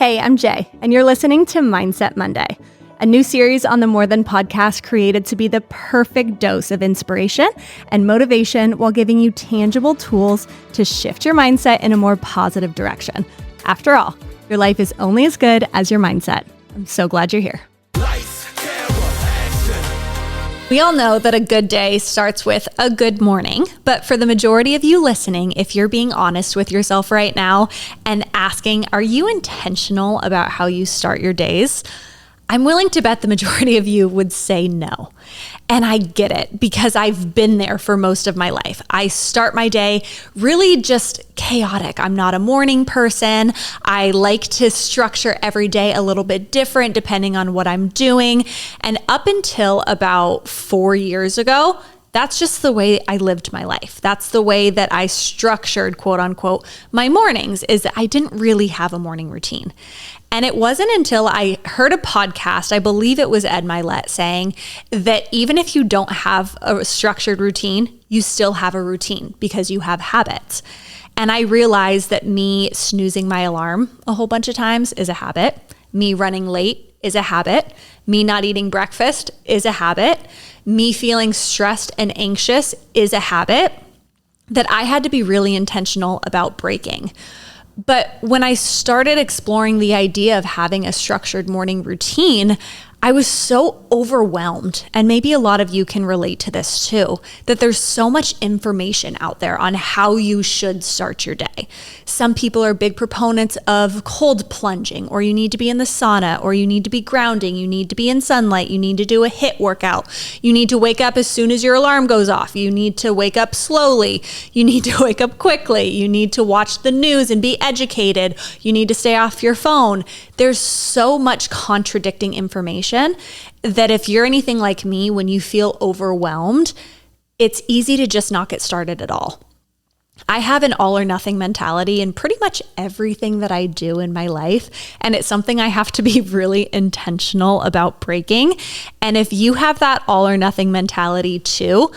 Hey, I'm Jay, and you're listening to Mindset Monday, a new series on the More Than podcast created to be the perfect dose of inspiration and motivation while giving you tangible tools to shift your mindset in a more positive direction. After all, your life is only as good as your mindset. I'm so glad you're here. We all know that a good day starts with a good morning, but for the majority of you listening, if you're being honest with yourself right now and asking, are you intentional about how you start your days? I'm willing to bet the majority of you would say no. And I get it because I've been there for most of my life. I start my day really just chaotic. I'm not a morning person. I like to structure every day a little bit different depending on what I'm doing. And up until about 4 years ago, that's just the way I lived my life. That's the way that I structured, quote unquote, my mornings, is that I didn't really have a morning routine. And it wasn't until I heard a podcast, I believe it was Ed Mylett, saying that even if you don't have a structured routine, you still have a routine because you have habits. And I realized that me snoozing my alarm a whole bunch of times is a habit. Me running late is a habit. Me not eating breakfast is a habit. Me feeling stressed and anxious is a habit that I had to be really intentional about breaking. But when I started exploring the idea of having a structured morning routine, I was so overwhelmed, and maybe a lot of you can relate to this too, that there's so much information out there on how you should start your day. Some people are big proponents of cold plunging, or you need to be in the sauna, or you need to be grounding, you need to be in sunlight, you need to do a HIIT workout, you need to wake up as soon as your alarm goes off, you need to wake up slowly, you need to wake up quickly, you need to watch the news and be educated, you need to stay off your phone. There's so much contradicting information that if you're anything like me, when you feel overwhelmed, it's easy to just not get started at all. I have an all or nothing mentality in pretty much everything that I do in my life, and it's something I have to be really intentional about breaking. And if you have that all or nothing mentality too,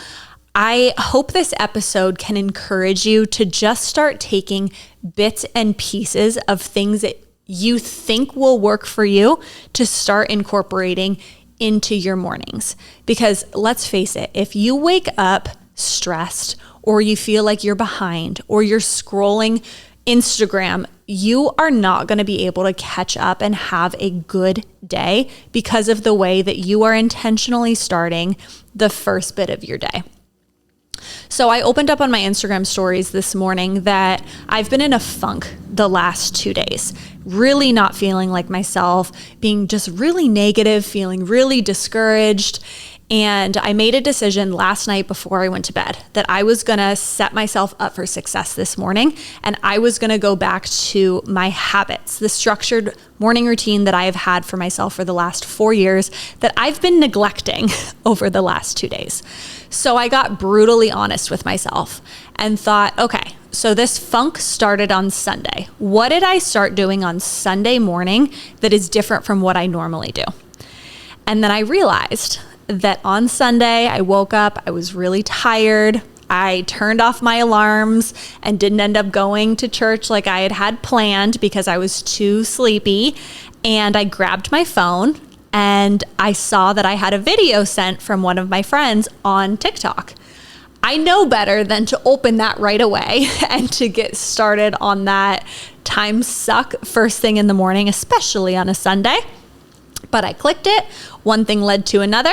I hope this episode can encourage you to just start taking bits and pieces of things that you think will work for you to start incorporating into your mornings. Because let's face it, if you wake up stressed, or you feel like you're behind, or you're scrolling Instagram, you are not going to be able to catch up and have a good day because of the way that you are intentionally starting the first bit of your day. So I opened up on my Instagram stories this morning that I've been in a funk the last 2 days, really not feeling like myself, being just really negative, feeling really discouraged. And I made a decision last night before I went to bed that I was going to set myself up for success this morning. And I was going to go back to my habits, the structured morning routine that I have had for myself for the last 4 years that I've been neglecting over the last 2 days. So I got brutally honest with myself and thought, okay, so this funk started on Sunday. What did I start doing on Sunday morning that is different from what I normally do? And then I realized that on Sunday, I woke up, I was really tired. I turned off my alarms and didn't end up going to church like I had planned because I was too sleepy. And I grabbed my phone and I saw that I had a video sent from one of my friends on TikTok. I know better than to open that right away and to get started on that time suck first thing in the morning, especially on a Sunday. But I clicked it, one thing led to another,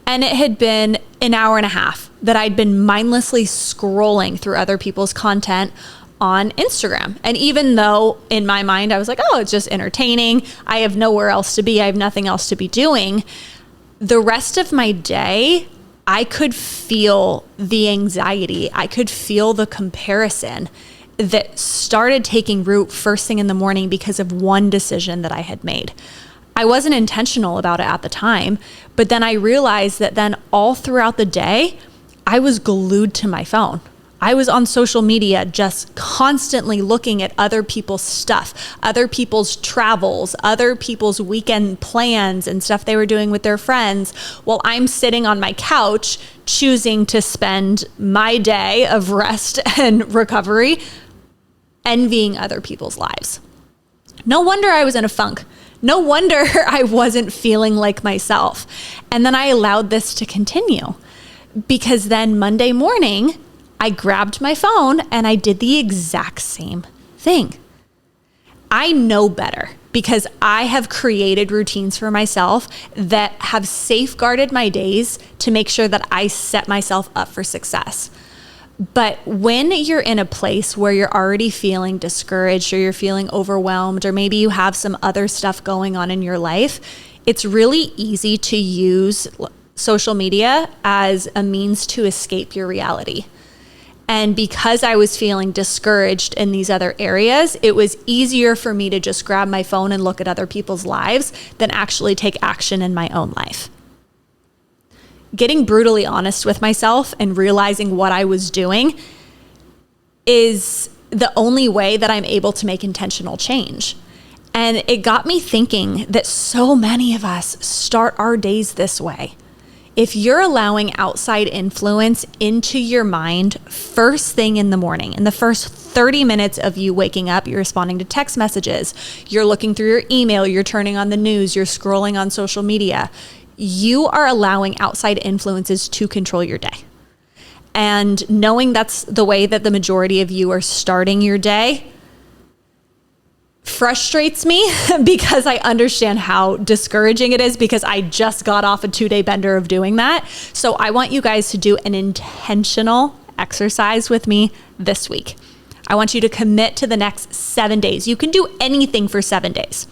and it had been an hour and a half that I'd been mindlessly scrolling through other people's content on Instagram. And even though in my mind I was like, oh, it's just entertaining, I have nowhere else to be, I have nothing else to be doing, the rest of my day, I could feel the anxiety, I could feel the comparison that started taking root first thing in the morning because of one decision that I had made. I wasn't intentional about it at the time, but then I realized that then all throughout the day, I was glued to my phone. I was on social media just constantly looking at other people's stuff, other people's travels, other people's weekend plans and stuff they were doing with their friends, while I'm sitting on my couch choosing to spend my day of rest and recovery envying other people's lives. No wonder I was in a funk. No wonder I wasn't feeling like myself. And then I allowed this to continue, because then Monday morning, I grabbed my phone and I did the exact same thing. I know better because I have created routines for myself that have safeguarded my days to make sure that I set myself up for success. But when you're in a place where you're already feeling discouraged, or you're feeling overwhelmed, or maybe you have some other stuff going on in your life, it's really easy to use social media as a means to escape your reality. And because I was feeling discouraged in these other areas, it was easier for me to just grab my phone and look at other people's lives than actually take action in my own life. Getting brutally honest with myself and realizing what I was doing is the only way that I'm able to make intentional change. And it got me thinking that so many of us start our days this way. If you're allowing outside influence into your mind first thing in the morning, in the first 30 minutes of you waking up, you're responding to text messages, you're looking through your email, you're turning on the news, you're scrolling on social media, you are allowing outside influences to control your day. And knowing that's the way that the majority of you are starting your day frustrates me because I understand how discouraging it is, because I just got off a 2-day bender of doing that. So I want you guys to do an intentional exercise with me this week. I want you to commit to the next 7 days. You can do anything for 7 days.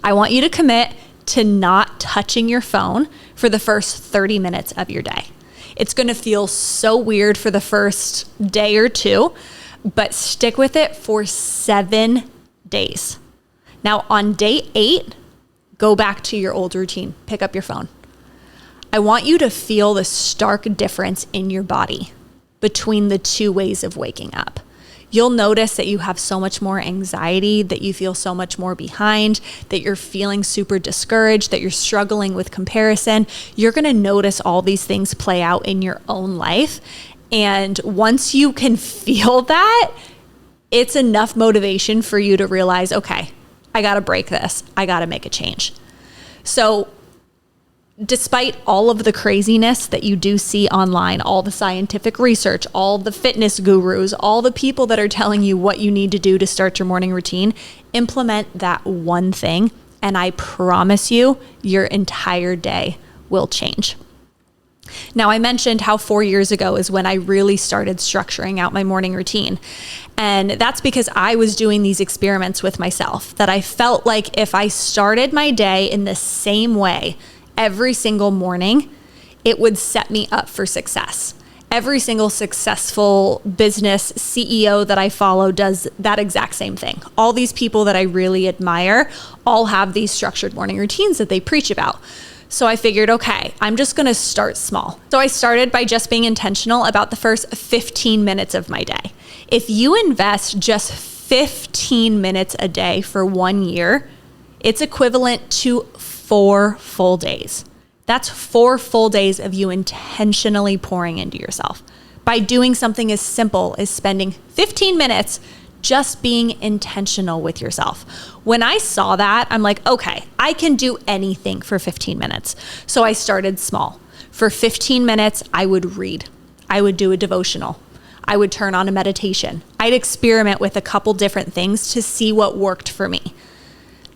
I want you to commit to not touching your phone for the first 30 minutes of your day. It's going to feel so weird for the first day or two, but stick with it for 7 days. Now, on day 8, go back to your old routine. Pick up your phone. I want you to feel the stark difference in your body between the two ways of waking up. You'll notice that you have so much more anxiety, that you feel so much more behind, that you're feeling super discouraged, that you're struggling with comparison. You're going to notice all these things play out in your own life. And once you can feel that, it's enough motivation for you to realize, okay, I got to break this. I got to make a change. So despite all of the craziness that you do see online, all the scientific research, all the fitness gurus, all the people that are telling you what you need to do to start your morning routine, implement that one thing, and I promise you, your entire day will change. Now, I mentioned how 4 years ago is when I really started structuring out my morning routine. And that's because I was doing these experiments with myself, that I felt like if I started my day in the same way every single morning, it would set me up for success. Every single successful business CEO that I follow does that exact same thing. All these people that I really admire all have these structured morning routines that they preach about. So I figured, okay, I'm just going to start small. So I started by just being intentional about the first 15 minutes of my day. If you invest just 15 minutes a day for 1 year, it's equivalent to 4 full days. That's 4 full days of you intentionally pouring into yourself by doing something as simple as spending 15 minutes just being intentional with yourself. When I saw that, I'm like, okay, I can do anything for 15 minutes. So I started small. For 15 minutes, I would read. I would do a devotional. I would turn on a meditation. I'd experiment with a couple different things to see what worked for me.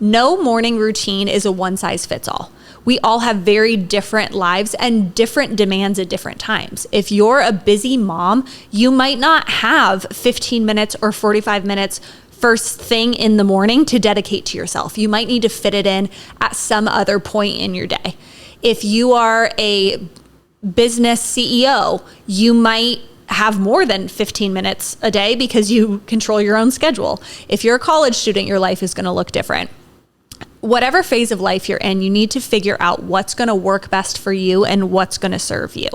No morning routine is a one-size-fits-all. We all have very different lives and different demands at different times. If you're a busy mom, you might not have 15 minutes or 45 minutes first thing in the morning to dedicate to yourself. You might need to fit it in at some other point in your day. If you are a business CEO, you might have more than 15 minutes a day because you control your own schedule. If you're a college student, your life is going to look different. Whatever phase of life you're in, you need to figure out what's going to work best for you and what's going to serve you.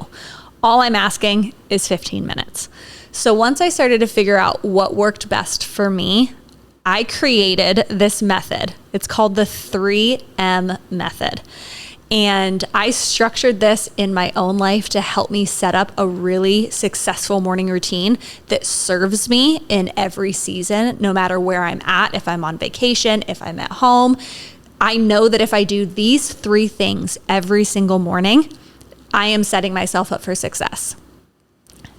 All I'm asking is 15 minutes. So once I started to figure out what worked best for me, I created this method. It's called the 3M method. And I structured this in my own life to help me set up a really successful morning routine that serves me in every season, no matter where I'm at, if I'm on vacation, if I'm at home. I know that if I do these 3 things every single morning, I am setting myself up for success.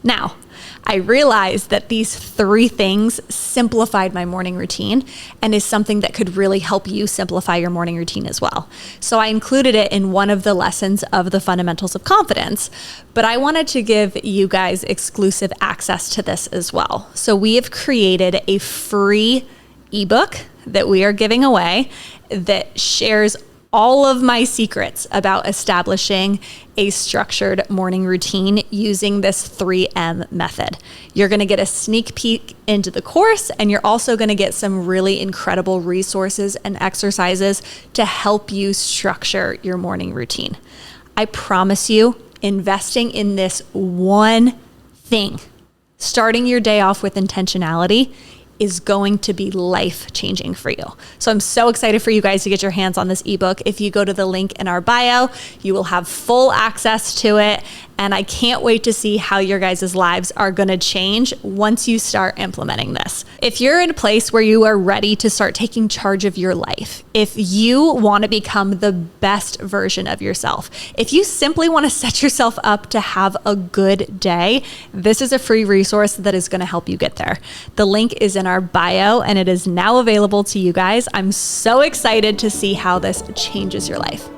Now, I realized that these 3 things simplified my morning routine and is something that could really help you simplify your morning routine as well. So I included it in one of the lessons of the Fundamentals of Confidence, but I wanted to give you guys exclusive access to this as well. So we have created a free ebook that we are giving away that shares all of my secrets about establishing a structured morning routine using this 3M method. You're going to get a sneak peek into the course, and you're also going to get some really incredible resources and exercises to help you structure your morning routine. I promise you, investing in this one thing, starting your day off with intentionality, is going to be life-changing for you. So I'm so excited for you guys to get your hands on this ebook. If you go to the link in our bio, you will have full access to it. And I can't wait to see how your guys' lives are gonna change once you start implementing this. If you're in a place where you are ready to start taking charge of your life, if you wanna become the best version of yourself, if you simply wanna set yourself up to have a good day, this is a free resource that is gonna help you get there. The link is in our bio and it is now available to you guys. I'm so excited to see how this changes your life.